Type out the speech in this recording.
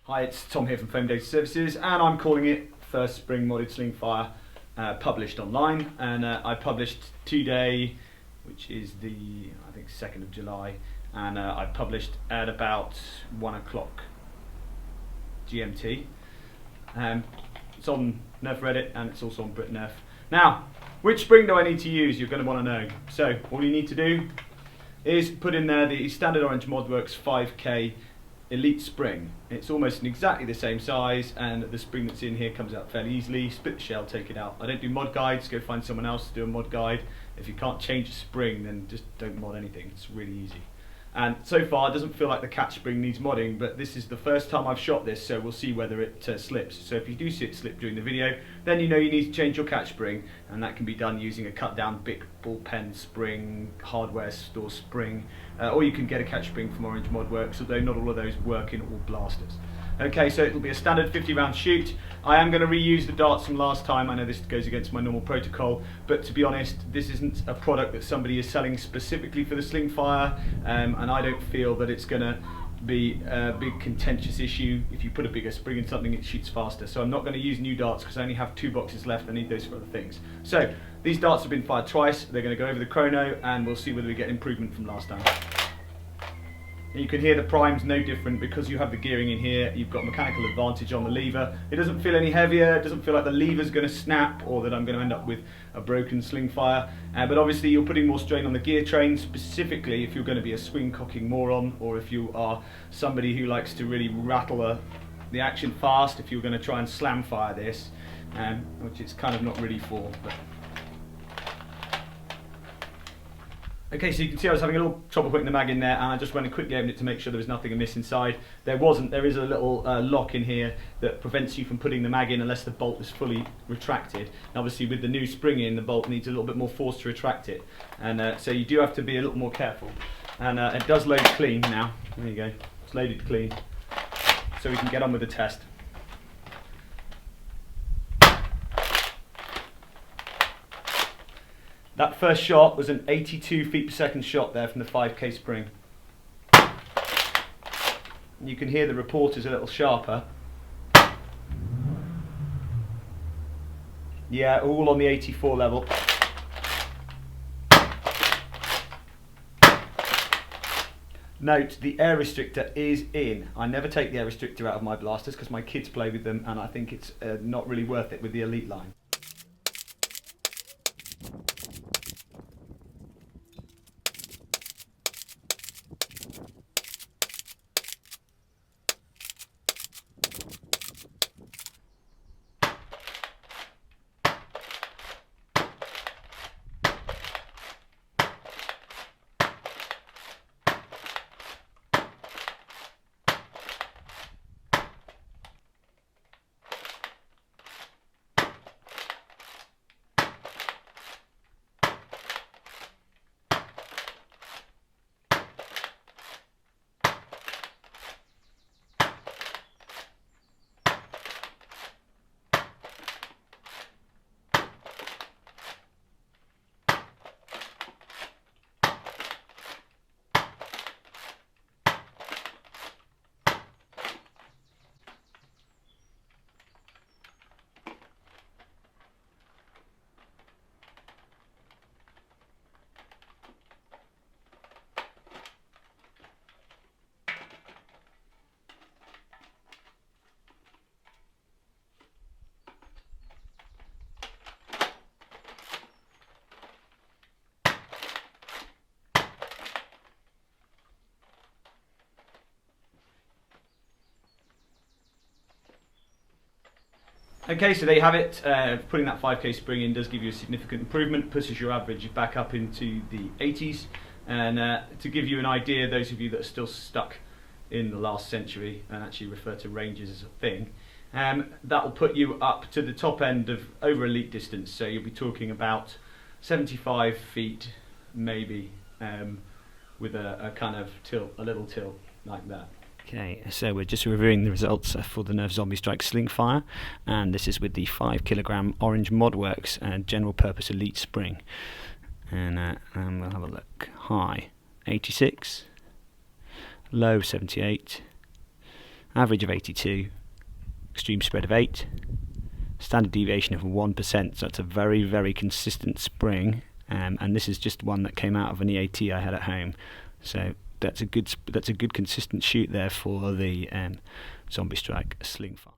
Hi, it's Tom here from Foam Data Services, and I'm calling it first spring modded Slingfire published online. And I published today, which is the I think 2nd of July, and I published at about 1 o'clock GMT. It's on Nerf Reddit and it's also on Brit Nerf. Now, which spring do I need to use? You're going to want to know. So all you need to do is put in there the standard Orange Mod Works 5K Elite spring. It's almost exactly the same size, and the spring that's in here comes out fairly easily. Split the shell, take it out. I don't do mod guides, go find someone else to do a mod guide. If you can't change the spring, then just don't mod anything. It's really easy. And so far it doesn't feel like the catch spring needs modding, but this is the first time I've shot this, so we'll see whether it slips. So if you do see it slip during the video, then you know you need to change your catch spring, and that can be done using a cut down Bic ball pen spring, hardware store spring, or you can get a catch spring from Orange Mod Works, although not all of those work in all blasters. Okay, so it'll be a standard 50 round shoot. I am going to reuse the darts from last time. I know this goes against my normal protocol, but to be honest, this isn't a product that somebody is selling specifically for the Slingfire, and I don't feel that it's going to be a big contentious issue. If you put a bigger spring in something, it shoots faster. So I'm not going to use new darts because I only have 2 boxes left. I need those for other things. So these darts have been fired twice. They're going to go over the chrono, and we'll see whether we get improvement from last time. You can hear the prime's no different because you have the gearing in here. You've got mechanical advantage on the lever. It doesn't feel any heavier. It doesn't feel like the lever's going to snap or that I'm going to end up with a broken Slingfire. But obviously you're putting more strain on the gear train, specifically if you're going to be a swing cocking moron, or if you are somebody who likes to really rattle the action fast. If you're going to try and slam fire this, which it's kind of not really for. But okay, so you can see I was having a little trouble putting the mag in there, and I just went and quickly opened it to make sure there was nothing amiss inside. There wasn't. There is a little lock in here that prevents you from putting the mag in unless the bolt is fully retracted. And obviously with the new spring in, the bolt needs a little bit more force to retract it, and so you do have to be a little more careful. And it does load clean now. There you go. It's loaded clean. So we can get on with the test. That first shot was an 82 feet per second shot there from the 5K spring. You can hear the report is a little sharper. Yeah, all on the 84 level. Note, the air restrictor is in. I never take the air restrictor out of my blasters because my kids play with them, and I think it's not really worth it with the Elite line. Okay, so there you have it. Putting that 5K spring in does give you a significant improvement, pushes your average back up into the 80s. And to give you an idea, those of you that are still stuck in the last century and actually refer to ranges as a thing, that will put you up to the top end of over elite distance. So you'll be talking about 75 feet maybe, with a kind of tilt, a little tilt like that. Okay, so we're just reviewing the results for the Nerf Zombie Strike Slingfire, and this is with the 5 kilogram Orange Mod Works general purpose elite spring. And we'll have a look. High 86, low 78, average of 82, extreme spread of 8, standard deviation of 1%, so that's a very, very consistent spring, and this is just one that came out of an EAT I had at home, so that's a good consistent shoot there for the Zombie Strike Slingfire.